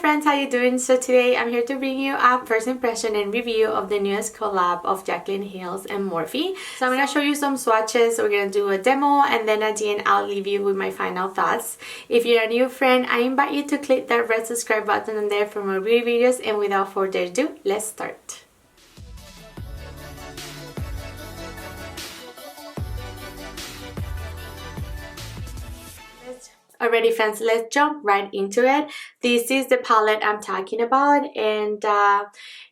friends, how you doing? So today I'm here to bring you a first impression and review of the newest collab of Jachlyn Hills and Morphe. So I'm going to show you some swatches, we're going to do a demo, and then at the end I'll leave you with my final thoughts. If you're a new friend, I invite you to click that red subscribe button on there for more beauty videos, and without further ado, let's start. Alrighty friends, let's jump right into it. This is the palette I'm talking about, and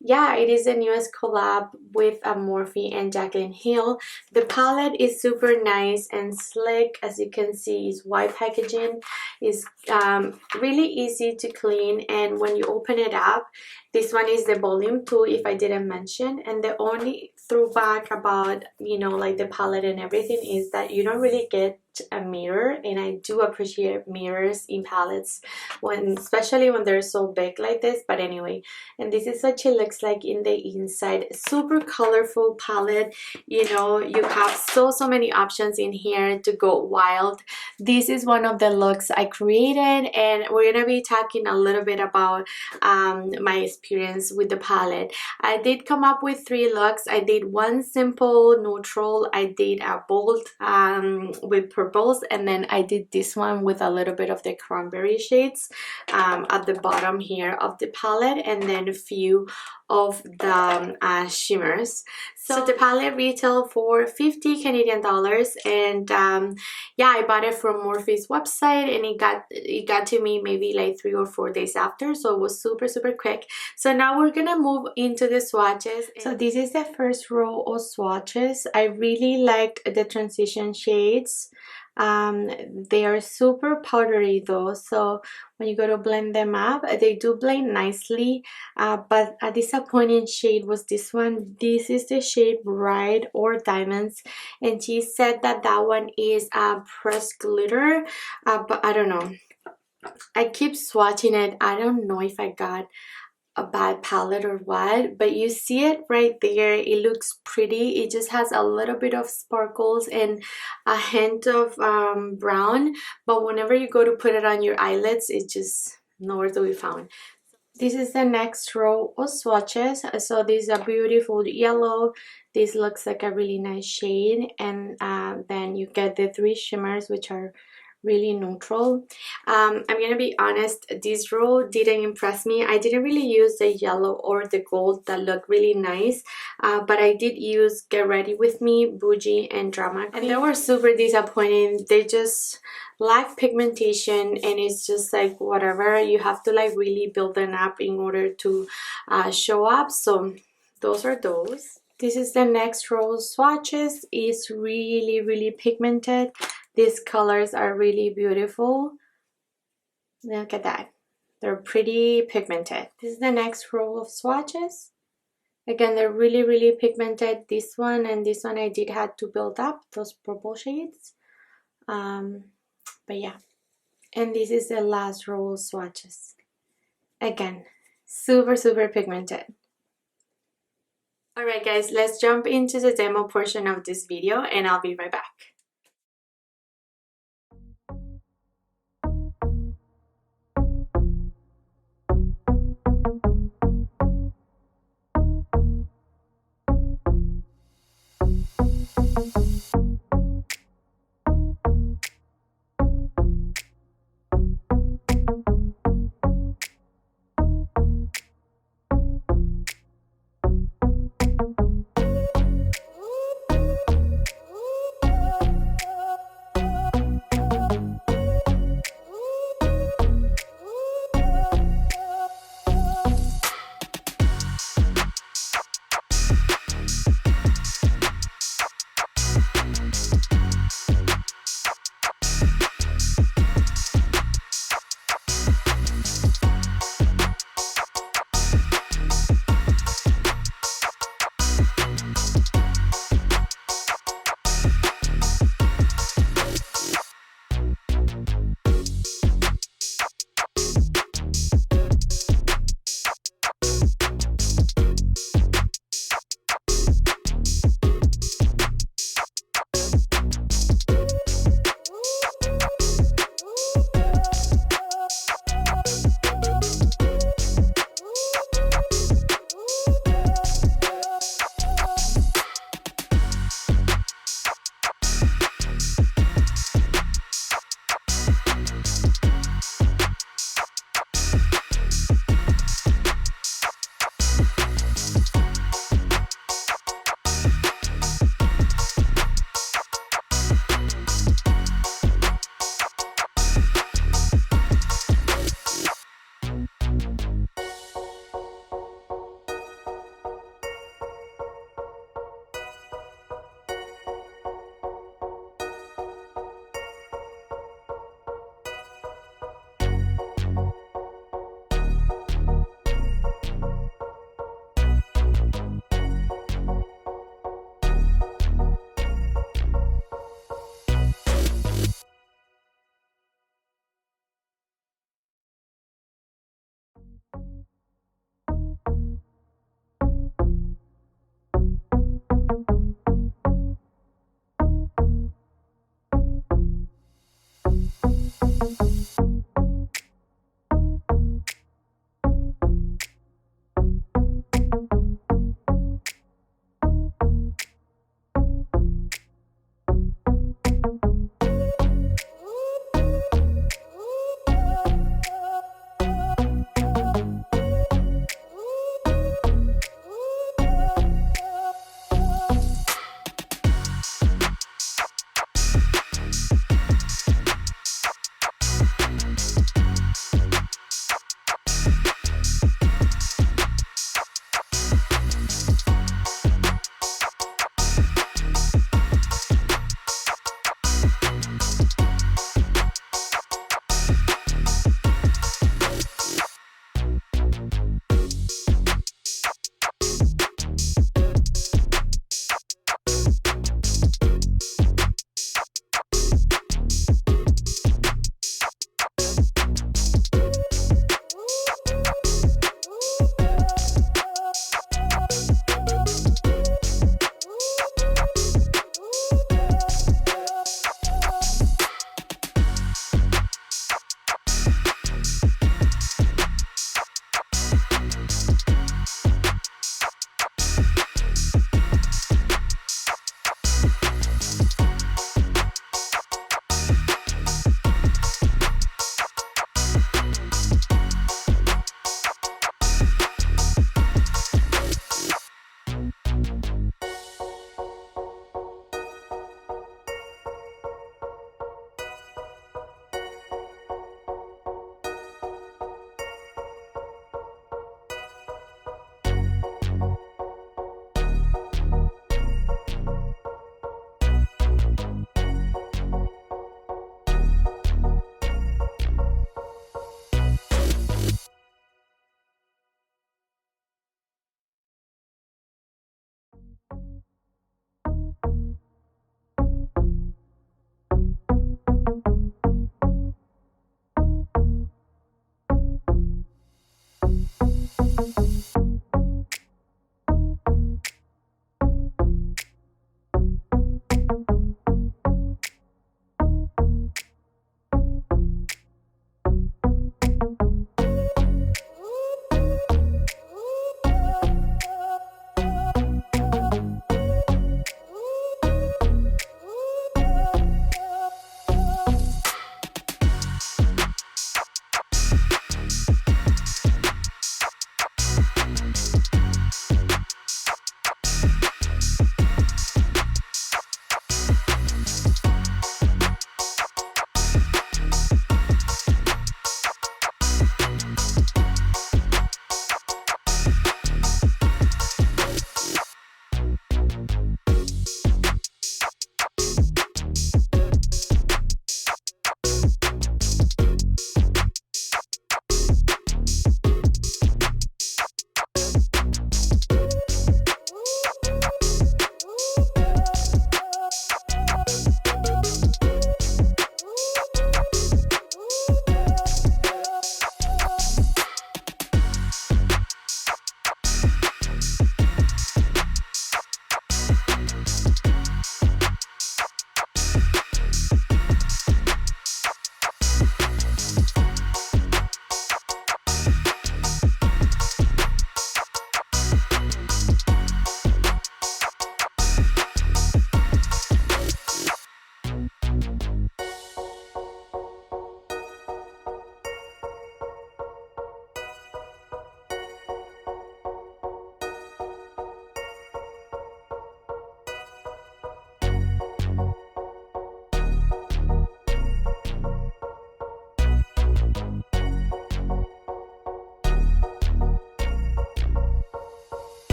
yeah, it is the newest collab with Morphe and Jaclyn Hill. The palette is super nice and slick. As you can see, it's white packaging. It's really easy to clean, and when you open it up, this one is the volume 2 if I didn't mention, and the only throwback about, you know, like the palette and everything is that you don't really get a mirror, and I do appreciate mirrors in palettes, especially when they're so big like this. But anyway, and this is what it looks like in the inside. Super colorful palette. You know, you have so many options in here to go wild. This is one of the looks I created, and we're gonna be talking a little bit about my experience with the palette. I did come up with 3 looks. I did one simple neutral, I did a bold with purples, and then I did this one with a little bit of the cranberry shades at the bottom here of the palette, and then a few of the shimmers. So the palette retailed for 50 Canadian dollars, and yeah, I bought it from Morphe's website, and it got to me maybe like 3 or 4 days after, so it was super quick. So now we're gonna move into the swatches. So this is the first row of swatches. I really liked the transition shades. They are super powdery though, so when you go to blend them up, they do blend nicely, but a disappointing shade was this one. This is the shade Bright or Diamonds, and she said that that one is pressed glitter, but I don't know. I keep swatching it. I don't know if I got a bad palette or what, but you see it right there. It looks pretty. It just has a little bit of sparkles and a hint of brown, but whenever you go to put it on your eyelids, it just nowhere to be found. This is the next row of swatches. So this is a beautiful yellow. This looks like a really nice shade, and then you get the 3 shimmers, which are really neutral. I'm gonna be honest, this row didn't impress me. I didn't really use the yellow or the gold that look really nice, but I did use Get Ready With Me, Bougie, and Drama Queen, and they were super disappointing. They just lack pigmentation, and it's just like whatever, you have to like really build them up in order to show up. So those are those. This is the next row of swatches. It's really pigmented. These colors are really beautiful. Look at that. They're pretty pigmented. This is the next row of swatches. Again, they're really pigmented. This one and this one I did have to build up those purple shades. But yeah. And this is the last row of swatches. Again, super pigmented. Alright guys, let's jump into the demo portion of this video, and I'll be right back.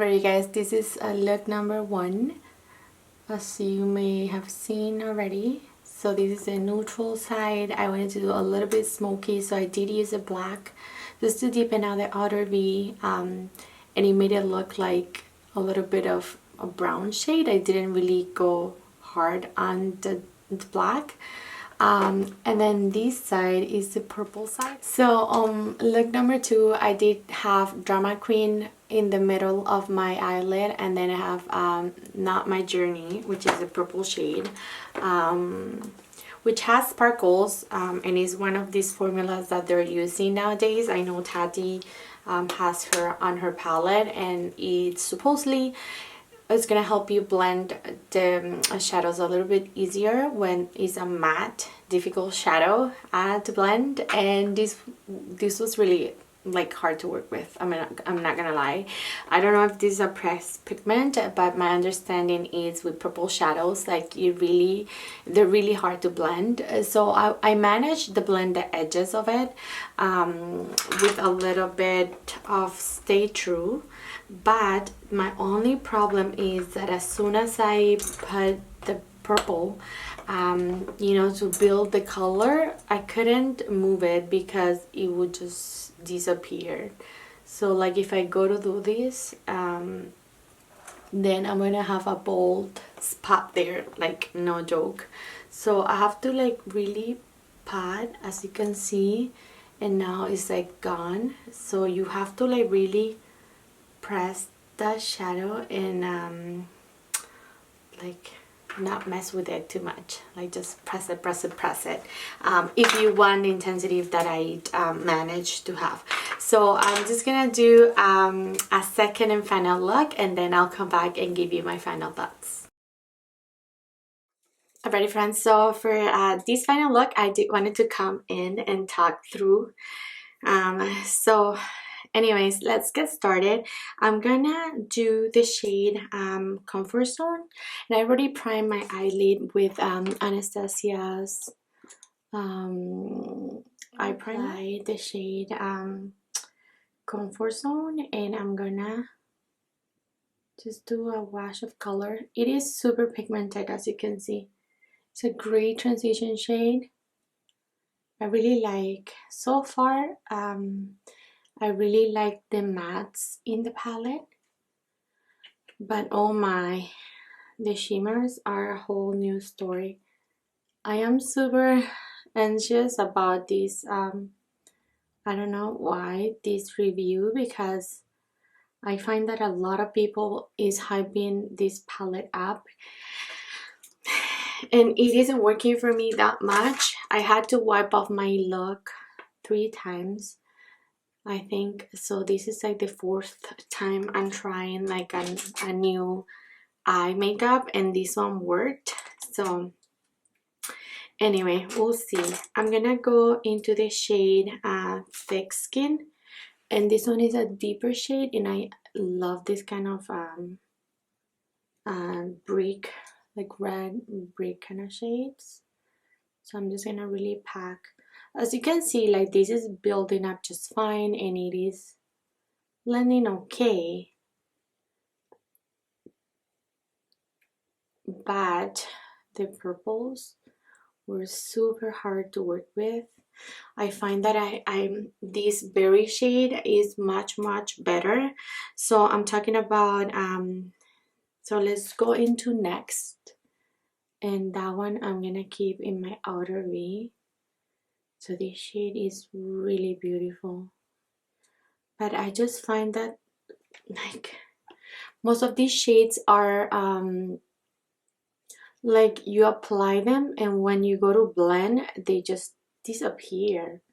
Alright you guys, this is look number 1, as you may have seen already. So this is a neutral side. I wanted to do a little bit smoky, so I did use a black just to deepen out the outer V, and it made it look like a little bit of a brown shade. I didn't really go hard on the black. And then this side is the purple side. So look number 2, I did have Drama Queen in the middle of my eyelid, and then I have Not My Journey, which is a purple shade, which has sparkles, and is one of these formulas that they're using nowadays. I know Tati has her on her palette, and it's supposedly it's gonna help you blend the shadows a little bit easier when it's a matte, difficult shadow to blend. And this was really like hard to work with. I mean, I'm not gonna lie. I don't know if this is a pressed pigment, but my understanding is with purple shadows, like they're really hard to blend. So I managed to blend the edges of it with a little bit of Stay True. But my only problem is that as soon as I put the purple, you know, to build the color, I couldn't move it because it would just disappear. So like if I go to do this, then I'm gonna have a bold spot there, like no joke. So I have to like really pat, as you can see, and now it's like gone. So you have to like really press that shadow and like not mess with it too much, like just press it if you want the intensity that I managed to have. So I'm just gonna do a second and final look, and then I'll come back and give you my final thoughts. Alrighty friends, so for this final look I wanted to come in and talk through. So anyways, let's get started. I'm gonna do the shade Comfort Zone, and I already primed my eyelid with Anastasia's eye primer, the shade Comfort Zone, and I'm gonna just do a wash of color. It is super pigmented, as you can see. It's a great transition shade. I really like, so far I really like the mattes in the palette, but oh my, the shimmers are a whole new story. I am super anxious about this, I don't know why, this review, because I find that a lot of people is hyping this palette up, and it isn't working for me that much. I had to wipe off my look 3 times, I think. So this is like the 4th time I'm trying like a new eye makeup, and this one worked. So anyway, we'll see. I'm gonna go into the shade Thick Skin, and this one is a deeper shade, and I love this kind of brick, like red brick kind of shades. So I'm just gonna really pack. As you can see, like this is building up just fine, and it is blending okay, but the purples were super hard to work with. I find that this berry shade is much better. So I'm talking about so let's go into next, and that one I'm gonna keep in my outer V. So this shade is really beautiful, but I just find that like most of these shades are like you apply them, and when you go to blend they just disappear.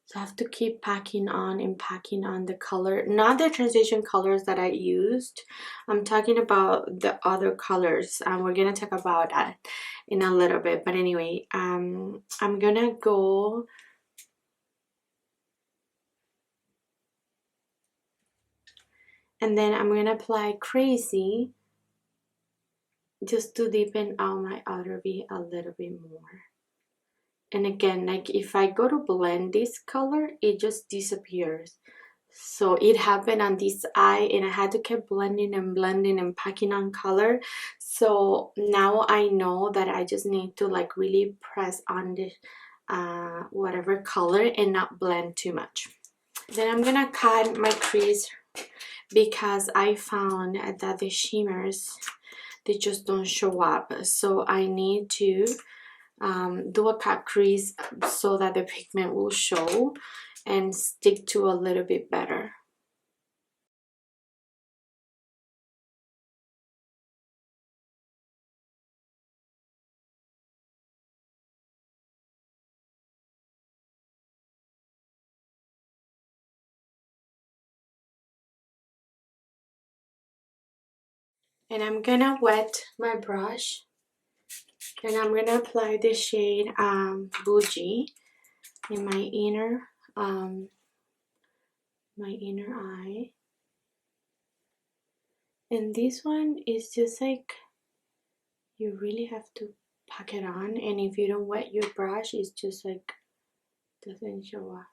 So I have to keep packing on and packing on the color, not the transition colors that I used. I'm talking about the other colors, and we're gonna talk about that in a little bit. But anyway, I'm gonna go and then I'm gonna apply Crazy just to deepen out my outer V a little bit more. And again, like if I go to blend this color, it just disappears. So it happened on this eye and I had to keep blending and blending and packing on color. So now I know that I just need to like really press on the whatever color and not blend too much. Then I'm gonna cut my crease because I found that the shimmers, they just don't show up. So I need to do a cut crease so that the pigment will show and stick to a little bit better. And I'm gonna wet my brush and I'm gonna apply the shade Bougie in my inner eye. And this one is just like, you really have to pack it on, and if you don't wet your brush, it's just like doesn't show up.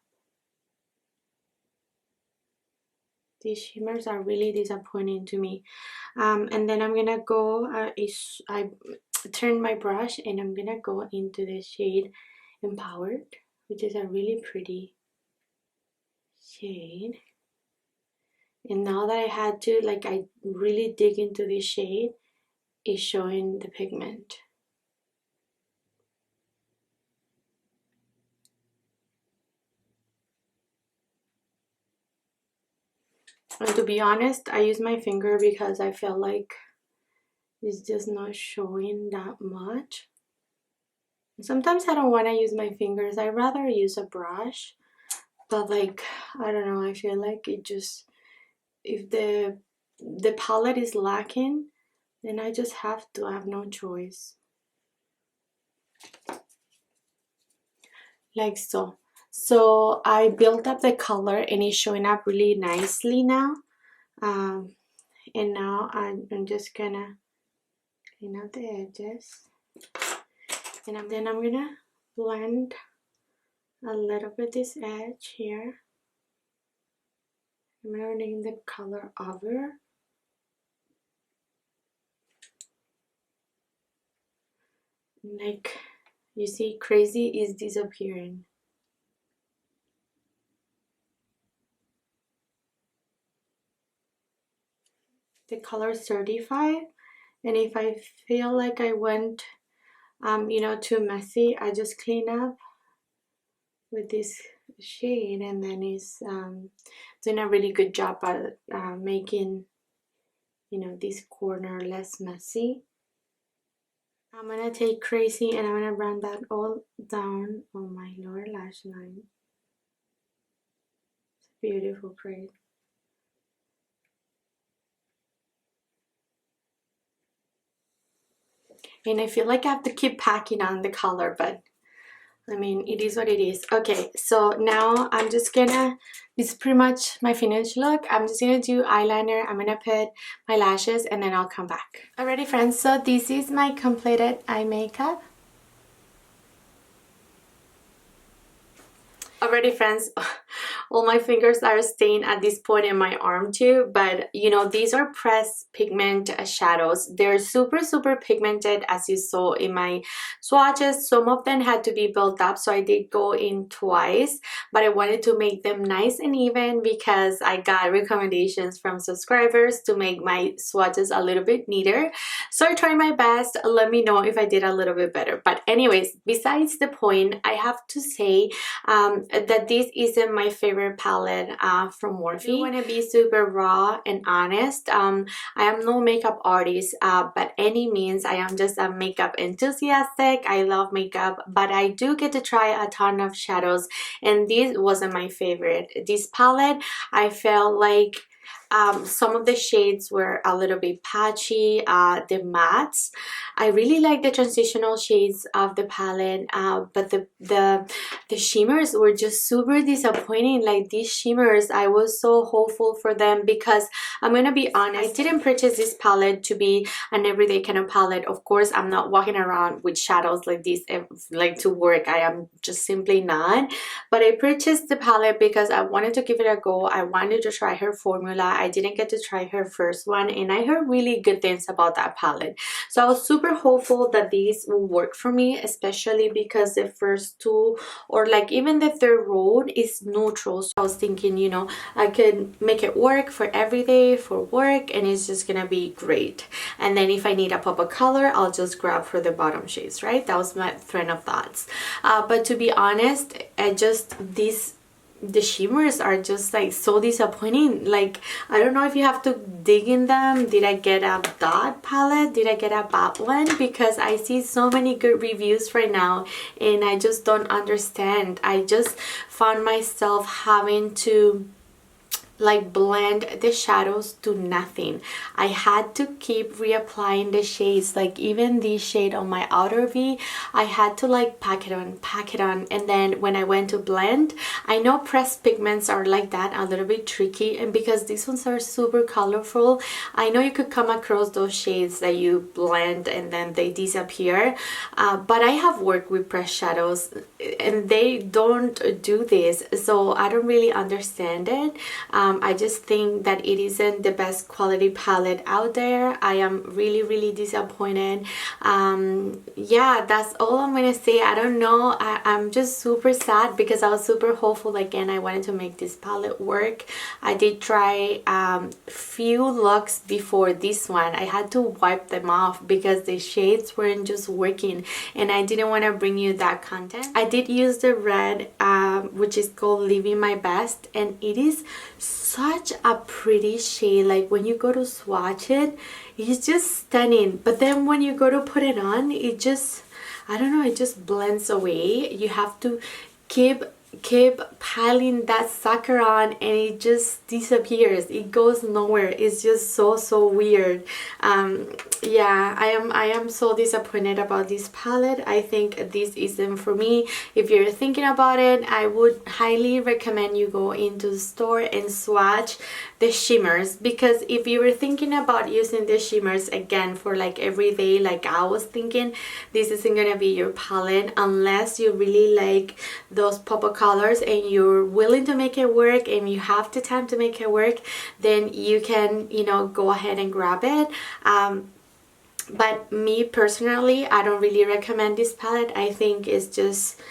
These shimmers are really disappointing to me. And then I'm gonna go, I turn my brush and I'm gonna go into the shade Empowered, which is a really pretty shade. And now that I had to, like, I really dig into this shade, it's showing the pigment. And to be honest, I use my finger because I feel like it's just not showing that much. Sometimes I don't want to use my fingers. I'd rather use a brush. But like, I don't know, I feel like it just, if the palette is lacking, then I just have to, I have no choice. Like so. So I built up the color and it's showing up really nicely now. And now I'm just gonna clean up the edges. And then I'm gonna blend a little bit this edge here. I'm gonna name the color over. Like, you see, Crazy is disappearing. The color is 35, and if I feel like I went you know, too messy, I just clean up with this shade, and then it's doing a really good job at making, you know, this corner less messy. I'm gonna take Crazy and I'm gonna run that all down on my lower lash line. It's a beautiful shade. And I feel like I have to keep packing on the color, but I mean, it is what it is. Okay, so now I'm just gonna, this is pretty much my finished look. I'm just gonna do eyeliner, I'm gonna put my lashes, and then I'll come back. Alrighty friends, so this is my completed eye makeup. Already friends, all my fingers are stained at this point in my arm too, but you know, these are pressed pigment shadows. They're super pigmented, as you saw in my swatches. Some of them had to be built up, so I did go in twice, but I wanted to make them nice and even because I got recommendations from subscribers to make my swatches a little bit neater. So I tried my best. Let me know if I did a little bit better. But anyways, besides the point, I have to say that this isn't my favorite palette from Morphe. I want to be super raw and honest. I am no makeup artist by any means. I am just a makeup enthusiastic. I love makeup, but I do get to try a ton of shadows, and this wasn't my favorite. This palette, I felt like some of the shades were a little bit patchy. The mattes, I really like the transitional shades of the palette, but the shimmers were just super disappointing. Like these shimmers, I was so hopeful for them, because I'm gonna be honest, I didn't purchase this palette to be an everyday kind of palette. Of course, I'm not walking around with shadows like this like to work. I am just simply not. But I purchased the palette because I wanted to give it a go. I wanted to try her formula. I didn't get to try her first one, and I heard really good things about that palette. So I was super hopeful that these will work for me, especially because the first two, or like even the third row, is neutral. So I was thinking, you know, I could make it work for every day for work, and it's just gonna be great. And then if I need a pop of color, I'll just grab for the bottom shades, right? That was my train of thoughts. But to be honest, the shimmers are just like so disappointing. Like, I don't know if you have to dig in them. Did I get a dot palette? Did I get a bad one? Because I see so many good reviews right now, and I just don't understand. I just found myself having to like blend the shadows to nothing. I had to keep reapplying the shades. Like even this shade on my outer V, I had to like pack it on, and then when I went to blend, I know pressed pigments are like that, a little bit tricky, and because these ones are super colorful, I know you could come across those shades that you blend and then they disappear, but I have worked with pressed shadows and they don't do this, so I don't really understand it. I just think that it isn't the best quality palette out there. I am really disappointed. Yeah, that's all I'm gonna say. I don't know. I'm just super sad because I was super hopeful. Again, I wanted to make this palette work. I did try few looks before this one. I had to wipe them off because the shades weren't just working, and I didn't want to bring you that content. I did use the red, which is called Living My Best, and it is such a pretty shade. Like when you go to swatch it, it's just stunning, but then when you go to put it on, it just, I don't know, it just blends away. You have to keep piling that sucker on, and it just disappears. It goes nowhere. It's just so weird. Yeah, I am so disappointed about this palette. I think this isn't for me. If you're thinking about it, I would highly recommend you go into the store and swatch the shimmers, because if you were thinking about using the shimmers again for like every day, like I was thinking, this isn't gonna be your palette unless you really like those pop of colors and you're willing to make it work and you have the time to make it work. Then you can, you know, go ahead and grab it. But me personally, I don't really recommend this palette. I think it's just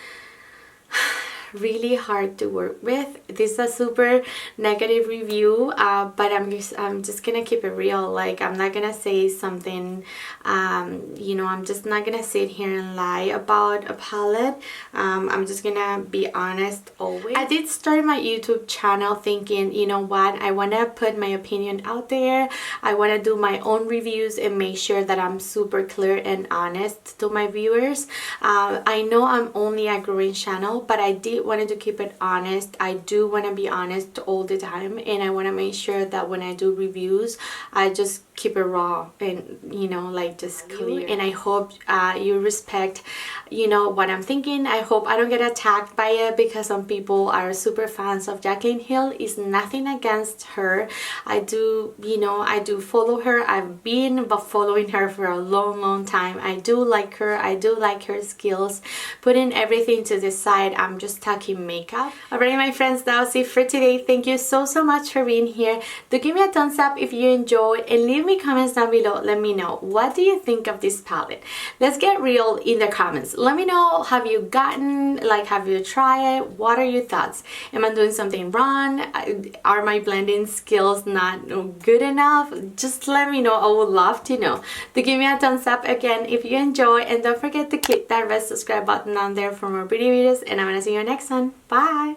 really hard to work with. This is a super negative review, but I'm just gonna keep it real. Like, I'm not gonna say something, you know, I'm just not gonna sit here and lie about a palette. I'm just gonna be honest always. I did start my YouTube channel thinking, you know what, I want to put my opinion out there. I want to do my own reviews and make sure that I'm super clear and honest to my viewers. I know I'm only a growing channel, but I did wanted to keep it honest. I do want to be honest all the time, and I want to make sure that when I do reviews, I just keep it raw and, you know, like just clear. And I hope you respect, you know, what I'm thinking. I hope I don't get attacked by it, because some people are super fans of Jachlyn Hill. It's nothing against her. I do, you know, I do follow her. I've been following her for a long time. I do like her. I do like her skills. Putting everything to the side, I'm just talking makeup. Alright, my friends, that was it for today. Thank you so much for being here. Do give me a thumbs up if you enjoyed, and leave me comments down below. Let me know, what do you think of this palette? Let's get real in the comments. Let me know, have you gotten, like, have you tried it? What are your thoughts? Am I doing something wrong? Are my blending skills not good enough? Just let me know. I would love to know. Do give me a thumbs up again if you enjoy, and don't forget to click that red subscribe button down there for more pretty videos, and I'm gonna see you next one. Bye.